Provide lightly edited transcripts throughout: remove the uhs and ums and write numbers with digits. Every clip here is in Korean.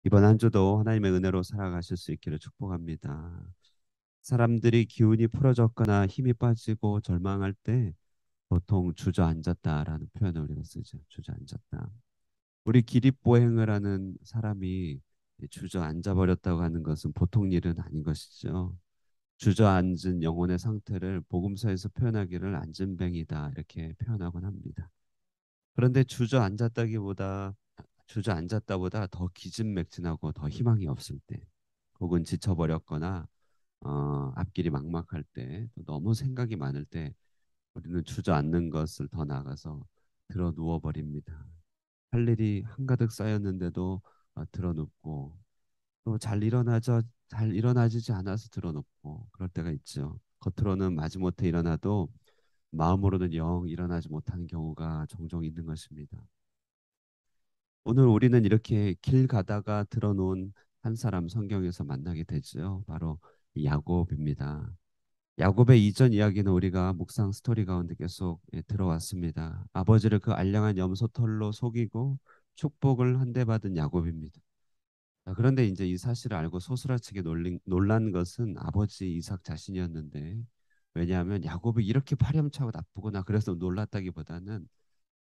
이번 한 주도 하나님의 은혜로 살아가실 수 있기를 축복합니다. 사람들이 기운이 풀어졌거나 힘이 빠지고 절망할 때 보통 주저앉았다라는 표현을 우리가 쓰죠. 주저앉았다. 우리 기립보행을 하는 사람이 주저앉아 버렸다고 하는 것은 보통 일은 아닌 것이죠. 주저앉은 영혼의 상태를 복음서에서 표현하기를 앉은뱅이다 이렇게 표현하곤 합니다. 그런데 주저앉았다보다 더 기진맥진하고 더 희망이 없을 때, 혹은 지쳐버렸거나 앞길이 막막할 때, 또 너무 생각이 많을 때 우리는 주저앉는 것을 더 나아가서 들어 누워 버립니다. 할 일이 한가득 쌓였는데도 들어 눕고, 또 잘 일어나지지 않아서 들어 눕고 그럴 때가 있죠. 겉으로는 마지못해 일어나도 마음으로는 영 일어나지 못하는 경우가 종종 있는 것입니다. 오늘 우리는 이렇게 길 가다가 들어놓은 한 사람 성경에서 만나게 되죠. 바로 야곱입니다. 야곱의 이전 이야기는 우리가 묵상 스토리 가운데 계속 들어왔습니다. 아버지를 그 알량한 염소털로 속이고 축복을 한 대 받은 야곱입니다. 그런데 이제 이 사실을 알고 소스라치게 놀란 것은 아버지 이삭 자신이었는데, 왜냐하면 야곱이 이렇게 파렴치하고 나쁘구나 그래서 놀랐다기보다는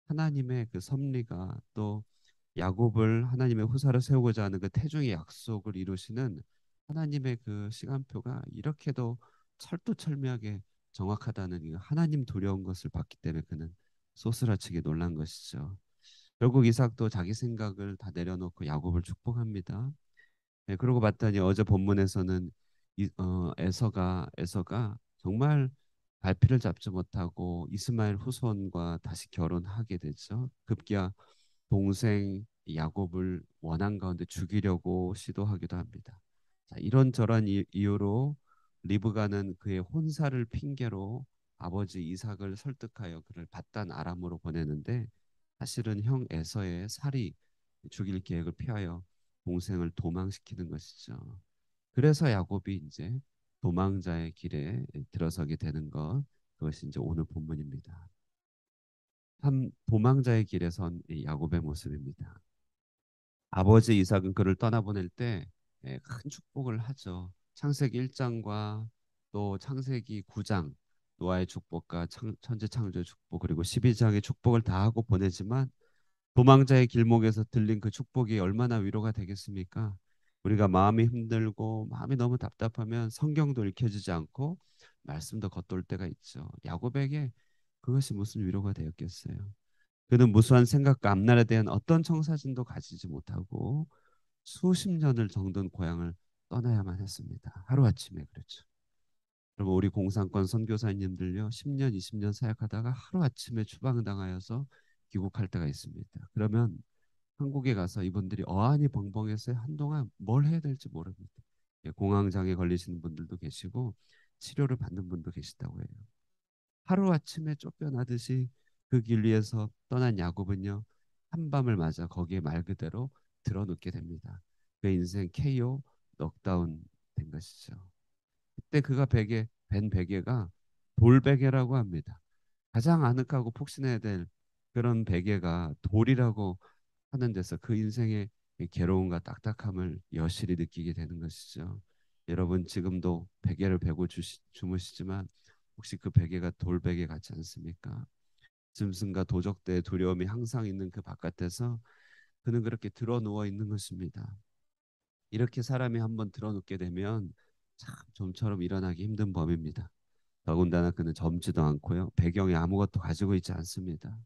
하나님의 그 섭리가, 또 야곱을 하나님의 후사로 세우고자 하는 그 태중의 약속을 이루시는 하나님의 그 시간표가 이렇게도 철두철미하게 정확하다는 이 하나님 두려운 것을 봤기 때문에 그는 소스라치게 놀란 것이죠. 결국 이삭도 자기 생각을 다 내려놓고 야곱을 축복합니다. 네, 그러고 봤더니 어제 본문에서는 에서가 정말 발피를 잡지 못하고 이스마엘 후손과 다시 결혼하게 되죠. 급기야 동생 야곱을 원한 가운데 죽이려고 시도하기도 합니다. 자, 이런저런 이유로 리브가는 그의 혼사를 핑계로 아버지 이삭을 설득하여 그를 바단 아람으로 보내는데, 사실은 형 에서의 살이 죽일 계획을 피하여 동생을 도망시키는 것이죠. 그래서 야곱이 이제 도망자의 길에 들어서게 되는 것, 그것이 이제 오늘 본문입니다. 참 도망자의 길에 선 이 야곱의 모습입니다. 아버지 이삭은 그를 떠나보낼 때 큰 축복을 하죠. 창세기 1장과 또 창세기 9장 노아의 축복과 천지 창조의 축복, 그리고 12장의 축복을 다 하고 보내지만 도망자의 길목에서 들린 그 축복이 얼마나 위로가 되겠습니까? 우리가 마음이 힘들고 마음이 너무 답답하면 성경도 읽혀지지 않고 말씀도 겉돌 때가 있죠. 야곱에게 그것이 무슨 위로가 되었겠어요? 그는 무수한 생각과 앞날에 대한 어떤 청사진도 가지지 못하고 수십 년을 정든 고향을 떠나야만 했습니다. 하루아침에. 그렇죠. 그럼 우리 공산권 선교사님들요, 10년, 20년 사역하다가 하루아침에 추방당하여서 귀국할 때가 있습니다. 그러면 한국에 가서 이분들이 어안이 벙벙해서 한동안 뭘 해야 될지 모릅니다. 예, 공황장애 걸리시는 분들도 계시고 치료를 받는 분도 계시다고 해요. 하루아침에 쫓겨나듯이 그 길 위에서 떠난 야곱은요, 한밤을 맞아 거기에 말 그대로 들어눕게 됩니다. 그 인생 KO 넉다운 된 것이죠. 그때 그가 벤 베개가 돌베개라고 합니다. 가장 아늑하고 푹신해야 될 그런 베개가 돌이라고 하는 데서 그 인생의 이 괴로움과 딱딱함을 여실히 느끼게 되는 것이죠. 여러분 지금도 베개를 베고 주무시지만 혹시 그 베개가 돌베개 같지 않습니까? 짐승과 도적대의 두려움이 항상 있는 그 바깥에서 그는 그렇게 드러 누워 있는 것입니다. 이렇게 사람이 한번 드러 눕게 되면 참 좀처럼 일어나기 힘든 법입니다. 더군다나 그는 젊지도 않고요. 배경에 아무것도 가지고 있지 않습니다.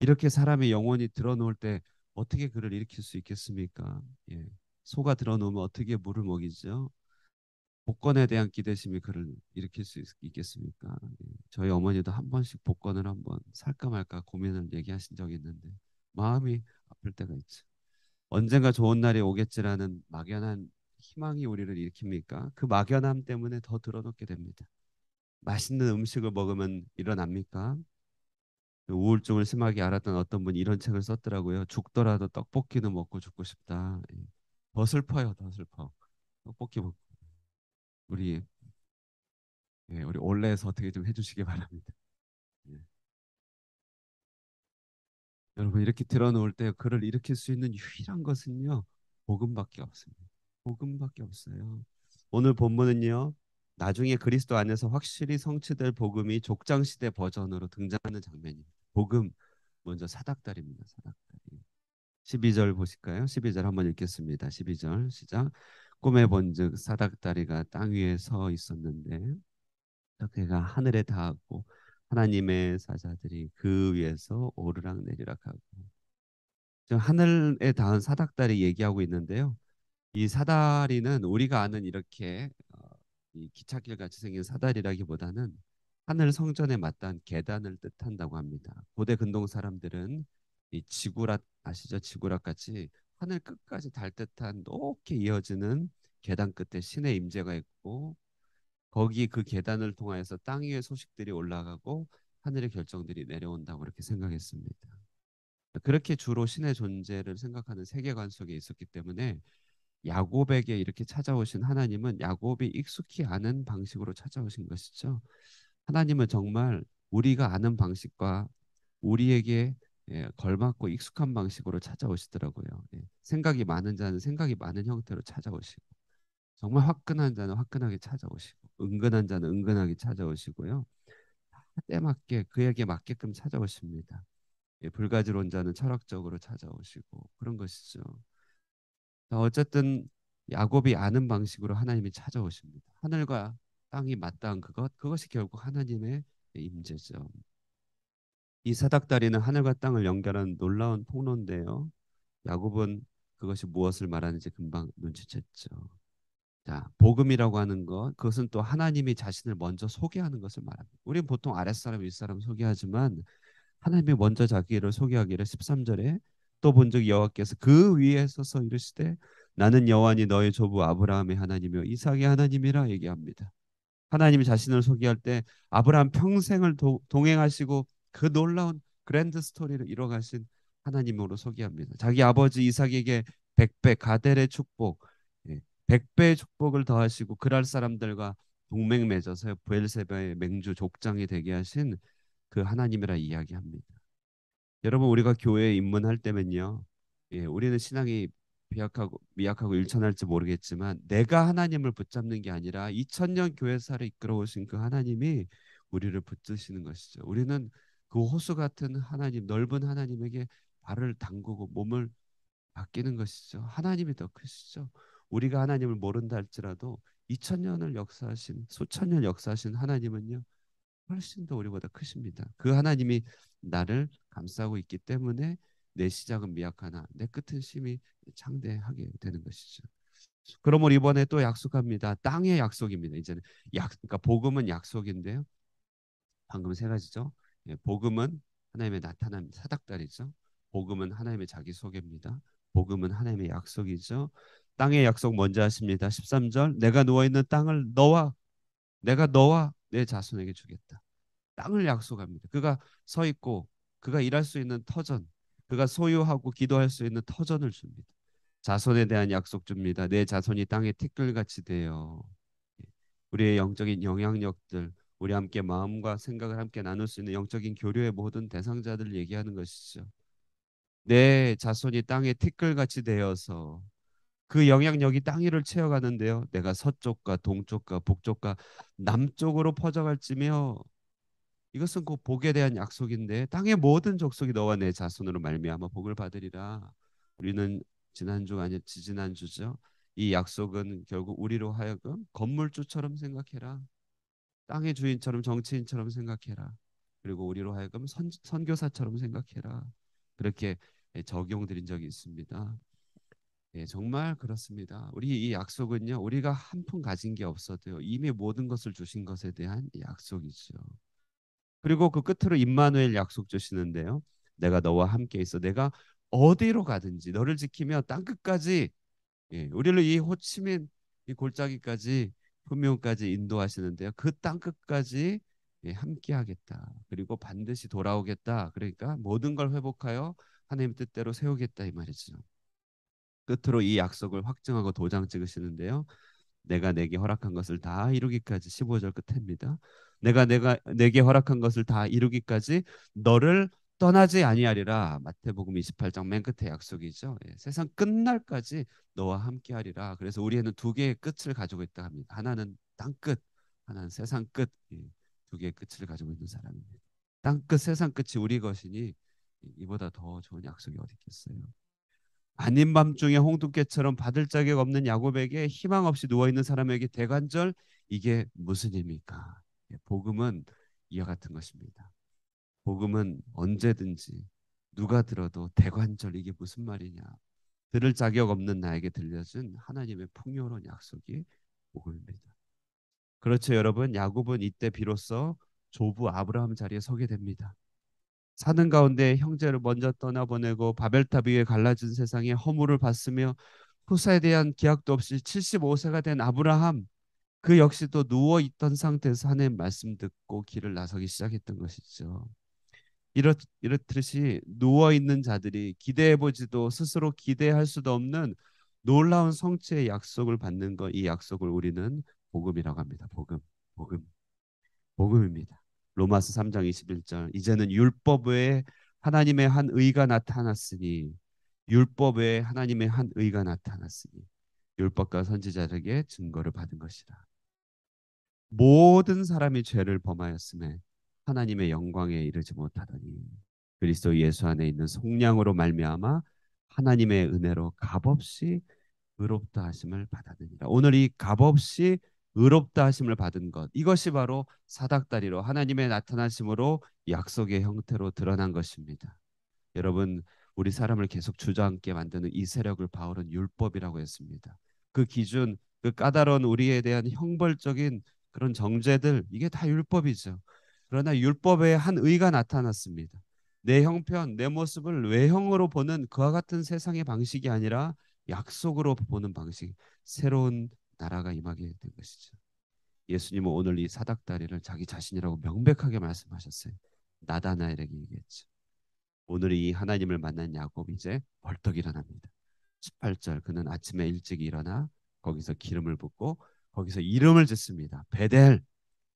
이렇게 사람의 영혼이 드러놓을 때 어떻게 그를 일으킬 수 있겠습니까? 예. 소가 드러놓으면 어떻게 물을 먹이죠? 복권에 대한 기대심이 그를 일으킬 수 있겠습니까? 예. 저희 어머니도 한 번씩 복권을 한번 살까 말까 고민을 얘기하신 적이 있는데 마음이 아플 때가 있죠. 언젠가 좋은 날이 오겠지라는 막연한 희망이 우리를 일으킵니까? 그 막연함 때문에 더 드러놓게 됩니다. 맛있는 음식을 먹으면 일어납니까? 우울증을 심하게 앓았던 어떤 분이 이런 책을 썼더라고요. 죽더라도 떡볶이는 먹고 죽고 싶다. 예. 더 슬퍼요, 더 슬퍼. 떡볶이 먹고 우리 우리 올레에서 어떻게 좀 해주시기 바랍니다. 예. 여러분 이렇게 들어놓을 때 그를 일으킬 수 있는 유일한 것은요, 복음밖에 없습니다. 복음밖에 없어요. 오늘 본문은요. 나중에 그리스도 안에서 확실히 성취될 복음이 족장 시대 버전으로 등장하는 장면입니다. 복음 먼저 사닥다리입니다. 사닥다리. 12절 보실까요? 12절 한번 읽겠습니다. 12절 시작. 꿈에 본즉 사닥다리가 땅 위에 서 있었는데 그가 하늘에 닿았고 하나님의 사자들이 그 위에서 오르락 내리락 하고 지금 하늘에 닿은 사닥다리 얘기하고 있는데요. 이 사다리는 우리가 아는 이렇게 이 기찻길 같이 생긴 사다리라기보다는 하늘 성전에 마땅한 계단을 뜻한다고 합니다. 고대 근동 사람들은 이 지구락 아시죠? 지구락 같이 하늘 끝까지 달 듯한 높게 이어지는 계단 끝에 신의 임재가 있고 거기 그 계단을 통하여서 땅 위의 소식들이 올라가고 하늘의 결정들이 내려온다고 그렇게 생각했습니다. 그렇게 주로 신의 존재를 생각하는 세계관 속에 있었기 때문에 야곱에게 이렇게 찾아오신 하나님은 야곱이 익숙히 아는 방식으로 찾아오신 것이죠. 하나님은 정말 우리가 아는 방식과 우리에게 걸맞고 익숙한 방식으로 찾아오시더라고요. 생각이 많은 자는 생각이 많은 형태로 찾아오시고 정말 화끈한 자는 화끈하게 찾아오시고 은근한 자는 은근하게 찾아오시고요. 때맞게 그에게 맞게끔 찾아오십니다. 불가지론자는 철학적으로 찾아오시고 그런 것이죠. 어쨌든 야곱이 아는 방식으로 하나님이 찾아오십니다. 하늘과 땅이 맞닿은 그것이 결국 하나님의 임재죠. 이 사닥다리는 하늘과 땅을 연결하는 놀라운 통로인데요. 야곱은 그것이 무엇을 말하는지 금방 눈치챘죠. 자, 복음이라고 하는 것, 그것은 또 하나님이 자신을 먼저 소개하는 것을 말합니다. 우리는 보통 아랫사람, 윗사람 소개하지만 하나님이 먼저 자기를 소개하기를 13절에 또 본즉 여호와께서 그 위에 서서 이르시되 나는 여호와니 너의 조부 아브라함의 하나님이요 이삭의 하나님이라 얘기합니다. 하나님이 자신을 소개할 때 아브라함 평생을 동행하시고 그 놀라운 그랜드 스토리를 이뤄가신 하나님으로 소개합니다. 자기 아버지 이삭에게 100배 가델의 축복, 100배의 축복을 더하시고 그랄 사람들과 동맹 맺어서 브엘세바의 맹주 족장이 되게 하신 그 하나님이라 이야기합니다. 여러분 우리가 교회에 입문할 때면요, 우리는 신앙이 미약하고 일천할지 모르겠지만 내가 하나님을 붙잡는 게 아니라 2000년 교회사를 이끌어오신 그 하나님이 우리를 붙드시는 것이죠. 우리는 그 호수 같은 하나님, 넓은 하나님에게 발을 담그고 몸을 맡기는 것이죠. 하나님이 더 크시죠. 우리가 하나님을 모른다 할지라도 2000년을 역사하신 수천 년 역사하신 하나님은요 훨씬 더 우리보다 크십니다. 그 하나님이 나를 감싸고 있기 때문에 내 시작은 미약하나 내 끝은 심히 창대하게 되는 것이죠. 그러므로 이번에 또 약속합니다. 땅의 약속입니다. 이제는 그러니까 복음은 약속인데요. 방금 세 가지죠. 복음은 하나님의 나타남 사닥다리죠. 복음은 하나님의 자기 소개입니다. 복음은 하나님의 약속이죠. 땅의 약속 먼저 하십니다. 13절 내가 누워 있는 땅을 내가 너와 내 자손에게 주겠다. 땅을 약속합니다. 그가 서 있고 그가 일할 수 있는 터전, 그가 소유하고 기도할 수 있는 터전을 줍니다. 자손에 대한 약속 줍니다. 내 자손이 땅에 티끌같이 되어 우리의 영적인 영향력들, 우리 함께 마음과 생각을 함께 나눌 수 있는 영적인 교류의 모든 대상자들을 얘기하는 것이죠. 내 자손이 땅에 티끌같이 되어서 그 영향력이 땅 위를 채워가는데요. 내가 서쪽과 동쪽과 북쪽과 남쪽으로 퍼져갈지며 이것은 곧 복에 대한 약속인데 땅의 모든 족속이 너와 내 자손으로 말미암아 복을 받으리라. 우리는 지난주 아니 지지난주죠. 이 약속은 결국 우리로 하여금 건물주처럼 생각해라. 땅의 주인처럼 정치인처럼 생각해라. 그리고 우리로 하여금 선교사처럼 생각해라. 그렇게 적용드린 적이 있습니다. 정말 그렇습니다. 우리 이 약속은요. 우리가 한 푼 가진 게 없어도요. 이미 모든 것을 주신 것에 대한 약속이죠. 그리고 그 끝으로 임마누엘 약속 주시는데요. 내가 너와 함께 있어. 내가 어디로 가든지 너를 지키며 땅 끝까지 우리를 이 호치민 이 골짜기까지 푸미온까지 인도하시는데요. 그 땅 끝까지 함께 하겠다. 그리고 반드시 돌아오겠다. 그러니까 모든 걸 회복하여 하나님 뜻대로 세우겠다 이 말이죠. 끝으로 이 약속을 확증하고 도장 찍으시는데요. 내가 내게 허락한 것을 다 이루기까지 15절 끝입니다. 내가 내게 허락한 것을 다 이루기까지 너를 떠나지 아니하리라. 마태복음 28장 맨 끝에 약속이죠. 예, 세상 끝날까지 너와 함께하리라. 그래서 우리에는 두 개의 끝을 가지고 있다 합니다. 하나는 땅 끝, 하나는 세상 끝. 예, 두 개의 끝을 가지고 있는 사람입니다. 땅 끝, 세상 끝이 우리 것이니 이보다 더 좋은 약속이 어디 있겠어요? 아닌 밤중에 홍두깨처럼 받을 자격 없는 야곱에게 희망 없이 누워 있는 사람에게 대관절, 이게 무슨 의미입니까? 예, 복음은 이와 같은 것입니다. 복음은 언제든지 누가 들어도 대관절, 이게 무슨 말이냐? 들을 자격 없는 나에게 들려준 하나님의 풍요로운 약속이 복음입니다. 그렇죠, 여러분. 야곱은 이때 비로소 조부 아브라함 자리에 서게 됩니다. 사는 가운데 형제를 먼저 떠나보내고 바벨탑 위에 갈라진 세상에 허물을 받으며 후사에 대한 기약도 없이 75세가 된 아브라함, 그 역시 또 누워 있던 상태에서 하나님 말씀 듣고 길을 나서기 시작했던 것이죠. 이렇듯이 누워 있는 자들이 기대해 보지도 스스로 기대할 수도 없는 놀라운 성취의 약속을 받는 것, 이 약속을 우리는 복음이라고 합니다. 복음, 복음, 복음입니다. 로마서 3장 21절, 이제는 율법 외에 하나님의 한 의가 나타났으니, 율법 외에 하나님의 한 의가 나타났으니 율법과 선지자에게 증거를 받은 것이라. 모든 사람이 죄를 범하였음에 하나님의 영광에 이르지 못하더니 그리스도 예수 안에 있는 속량으로 말미암아 하나님의 은혜로 값없이 의롭다 하심을 받았느니라. 오늘 이 값없이 의롭다 하심을 받은 것, 이것이 바로 사닥다리로 하나님의 나타나심으로 약속의 형태로 드러난 것입니다. 여러분, 우리 사람을 계속 주저앉게 만드는 이 세력을 바울은 율법이라고 했습니다. 그 기준, 그 까다로운 우리에 대한 형벌적인 그런 정죄들, 이게 다 율법이죠. 그러나 율법에 한 의가 나타났습니다. 내 형편, 내 모습을 외형으로 보는 그와 같은 세상의 방식이 아니라 약속으로 보는 방식, 새로운 나라가 임하게 된 것이죠. 예수님은 오늘 이 사닥다리를 자기 자신이라고 명백하게 말씀하셨어요. 나다나엘에게 얘기했죠. 오늘 이 하나님을 만난 야곱이 이제 벌떡 일어납니다. 18절, 그는 아침에 일찍 일어나 거기서 기름을 붓고 거기서 이름을 짓습니다. 베델,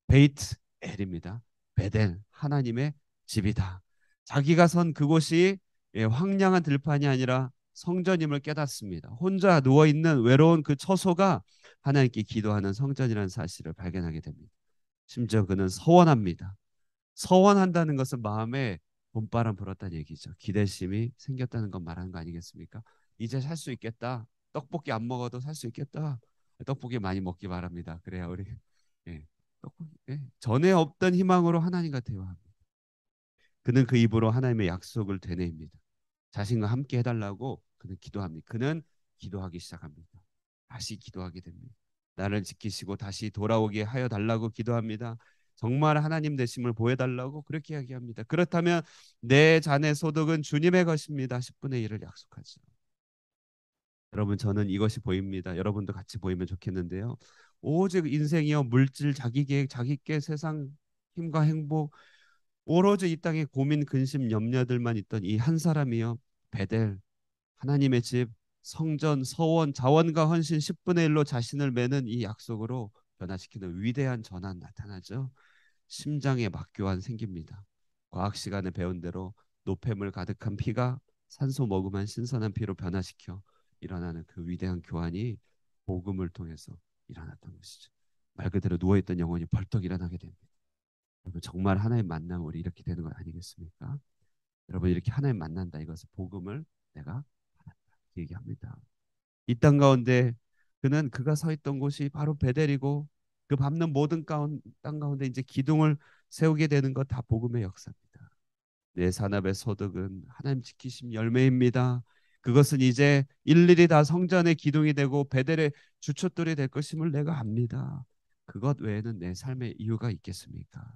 베이트 엘입니다. 베델, 하나님의 집이다. 자기가 선 그곳이 황량한 들판이 아니라 성전임을 깨닫습니다. 혼자 누워 있는 외로운 그 처소가 하나님께 기도하는 성전이라는 사실을 발견하게 됩니다. 심지어 그는 서원합니다. 서원한다는 것은 마음에 봄바람 불었다는 얘기죠. 기대심이 생겼다는 건 말하는 거 아니겠습니까? 이제 살 수 있겠다. 떡볶이 안 먹어도 살 수 있겠다. 떡볶이 많이 먹기 바랍니다. 그래야 우리 예, 떡볶이, 예, 전에 없던 희망으로 하나님과 대화합니다. 그는 그 입으로 하나님의 약속을 되뇌입니다. 자신과 함께 해달라고 그는 기도합니다. 그는 기도하기 시작합니다. 다시 기도하게 됩니다. 나를 지키시고 다시 돌아오게 하여 달라고 기도합니다. 정말 하나님 되심을 보여달라고 그렇게 이야기합니다. 그렇다면 내 자네 소득은 주님의 것입니다. 10분의 1을 약속하죠. 여러분, 저는 이것이 보입니다. 여러분도 같이 보이면 좋겠는데요. 오직 인생이요 물질, 자기 계획, 자기 께 세상 힘과 행복, 오로지 이 땅에 고민, 근심, 염려들만 있던 이 한 사람이요 베델, 하나님의 집, 성전, 서원, 자원과 헌신 10분의 1로 자신을 매는 이 약속으로 변화시키는 위대한 전환 나타나죠. 심장에 막교환 생깁니다. 과학 시간에 배운 대로 노폐물 가득한 피가 산소 머금한 신선한 피로 변화시켜 일어나는 그 위대한 교환이 복음을 통해서 일어났던 것이죠. 말 그대로 누워있던 영혼이 벌떡 일어나게 됩니다. 여러분, 정말 하나님 만나면 우리 이렇게 되는 거 아니겠습니까? 여러분, 이렇게 하나님 만난다, 이것은 복음을 내가 받았다 얘기합니다. 이 땅 가운데 그는 그가 서 있던 곳이 바로 베델이고 그 밟는 모든 땅 가운데 이제 기둥을 세우게 되는 것 다 복음의 역사입니다. 내 산업의 소득은 하나님 지키심 열매입니다. 그것은 이제 일일이 다 성전의 기둥이 되고 베델의 주춧돌이 될 것임을 내가 압니다. 그것 외에는 내 삶의 이유가 있겠습니까?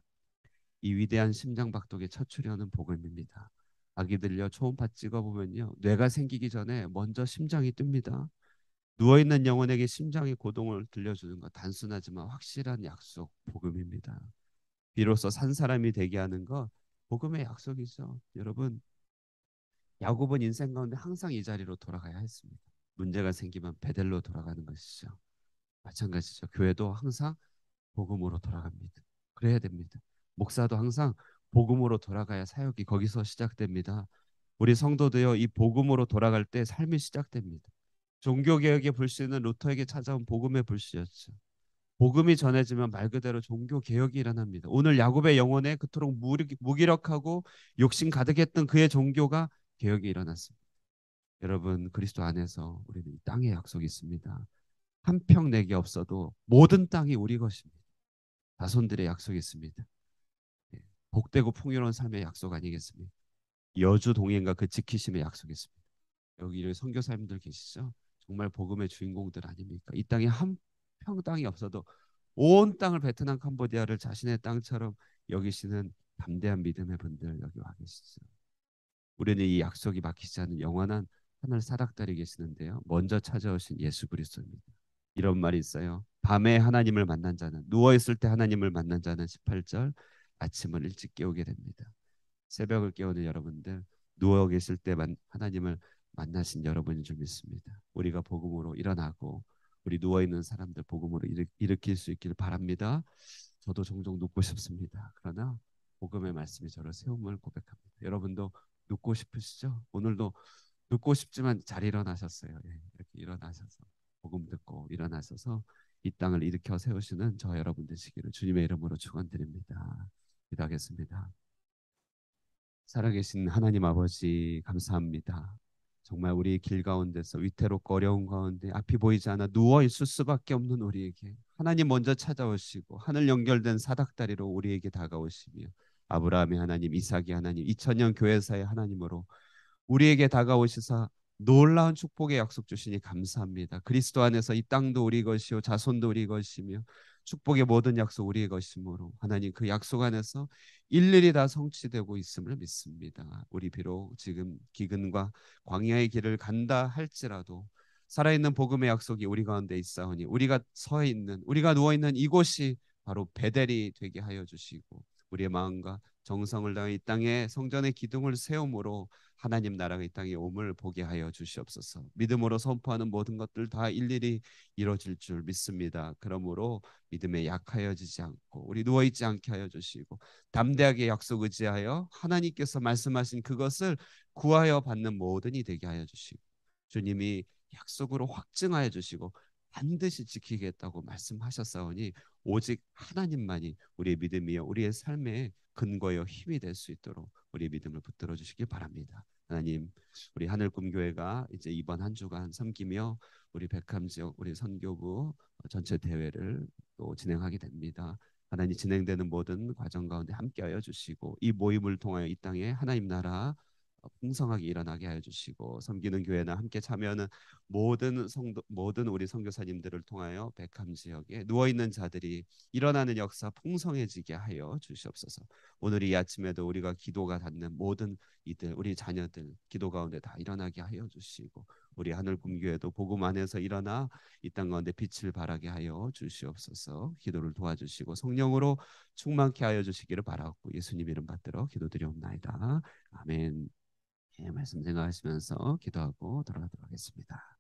이 위대한 심장박동의 첫 출현은 복음입니다. 아기들요 초음파 찍어보면요 뇌가 생기기 전에 먼저 심장이 뜹니다. 누워있는 영혼에게 심장의 고동을 들려주는 것, 단순하지만 확실한 약속, 복음입니다. 비로소 산 사람이 되게 하는 것, 복음의 약속이죠. 여러분, 야곱은 인생 가운데 항상 이 자리로 돌아가야 했습니다. 문제가 생기면 베델로 돌아가는 것이죠. 마찬가지죠. 교회도 항상 복음으로 돌아갑니다. 그래야 됩니다. 목사도 항상 복음으로 돌아가야 사역이 거기서 시작됩니다. 우리 성도도요, 이 복음으로 돌아갈 때 삶이 시작됩니다. 종교개혁의 불씨는 루터에게 찾아온 복음의 불씨였죠. 복음이 전해지면 말 그대로 종교개혁이 일어납니다. 오늘 야곱의 영혼에 그토록 무기력하고 욕심 가득했던 그의 종교가 개혁이 일어났습니다. 여러분, 그리스도 안에서 우리는 이 땅에 약속이 있습니다. 한 평 내게 없어도 모든 땅이 우리 것입니다. 자손들의 약속이 있습니다. 예, 복되고 풍요로운 삶의 약속 아니겠습니까? 여주 동행과 그 지키심의 약속이 있습니다. 여기 선교사님들 계시죠? 정말 복음의 주인공들 아닙니까? 이 땅에 한 평 땅이 없어도 온 땅을 베트남 캄보디아를 자신의 땅처럼 여기시는 담대한 믿음의 분들 여기 와 계시죠. 우리는 이 약속이 막히지 않는 영원한 하늘 사닥다리 계시는데요. 먼저 찾아오신 예수 그리스도입니다. 이런 말이 있어요. 밤에 하나님을 만난 자는 누워 있을 때 하나님을 만난 자는 18절 아침을 일찍 깨우게 됩니다. 새벽을 깨우는 여러분들 누워 계실 때 하나님을 만나신 여러분인 줄 믿습니다. 우리가 복음으로 일어나고 우리 누워 있는 사람들 복음으로 일으킬 수 있기를 바랍니다. 저도 종종 눕고 싶습니다. 그러나 복음의 말씀이 저를 세움을 고백합니다. 여러분도 눕고 싶으시죠? 오늘도 눕고 싶지만 잘 일어나셨어요. 예, 이렇게 일어나셔서 복음 듣고 일어나셔서 이 땅을 일으켜 세우시는 저 여러분 되시기를 주님의 이름으로 축원드립니다. 기도하겠습니다. 살아계신 하나님 아버지 감사합니다. 정말 우리 길 가운데서 위태롭고 어려운 가운데 앞이 보이지 않아 누워 있을 수밖에 없는 우리에게 하나님 먼저 찾아오시고 하늘 연결된 사닥다리로 우리에게 다가오시며 아브라함의 하나님, 이삭의 하나님, 2000년 교회사의 하나님으로 우리에게 다가오시사 놀라운 축복의 약속 주시니 감사합니다. 그리스도 안에서 이 땅도 우리 것이요 자손도 우리 것이며 축복의 모든 약속 우리의 것이므로 하나님 그 약속 안에서 일일이 다 성취되고 있음을 믿습니다. 우리 비록 지금 기근과 광야의 길을 간다 할지라도 살아있는 복음의 약속이 우리 가운데 있사오니 우리가 서 있는 우리가 누워 있는 이곳이 바로 베델이 되게 하여 주시고 우리의 마음과 정성을 다해 이 땅에 성전의 기둥을 세움으로 하나님 나라가 이 땅에 옴을 보게 하여 주시옵소서. 믿음으로 선포하는 모든 것들 다 일일이 이루어질 줄 믿습니다. 그러므로 믿음에 약하여지지 않고 우리 누워 있지 않게 하여 주시고 담대하게 약속 의지하여 하나님께서 말씀하신 그것을 구하여 받는 모든 이 되게 하여 주시고 주님이 약속으로 확증하여 주시고 반드시 지키겠다고 말씀하셨사오니 오직 하나님만이 우리의 믿음이요 우리의 삶의 근거요 힘이 될 수 있도록 우리의 믿음을 붙들어 주시기 바랍니다. 하나님, 우리 하늘꿈교회가 이제 이번 한 주간 섬기며 우리 백함 지역 우리 선교부 전체 대회를 또 진행하게 됩니다. 하나님 진행되는 모든 과정 가운데 함께하여 주시고 이 모임을 통하여 이 땅에 하나님 나라 풍성하게 일어나게 하여 주시고 섬기는 교회나 함께 참여하는 모든 성도 모든 우리 선교사님들을 통하여 백함 지역에 누워 있는 자들이 일어나는 역사 풍성해지게 하여 주시옵소서. 오늘 이 아침에도 우리가 기도가 닿는 모든 이들 우리 자녀들 기도 가운데 다 일어나게 하여 주시고 우리 하늘 kum교회도 복음 안에서 일어나 이 땅 가운데 빛을 발하게 하여 주시옵소서. 기도를 도와주시고 성령으로 충만케 하여 주시기를 바라고 예수님 이름 받들어 기도드리옵나이다. 아멘. 예, 말씀 생각하시면서 기도하고 돌아가도록 하겠습니다.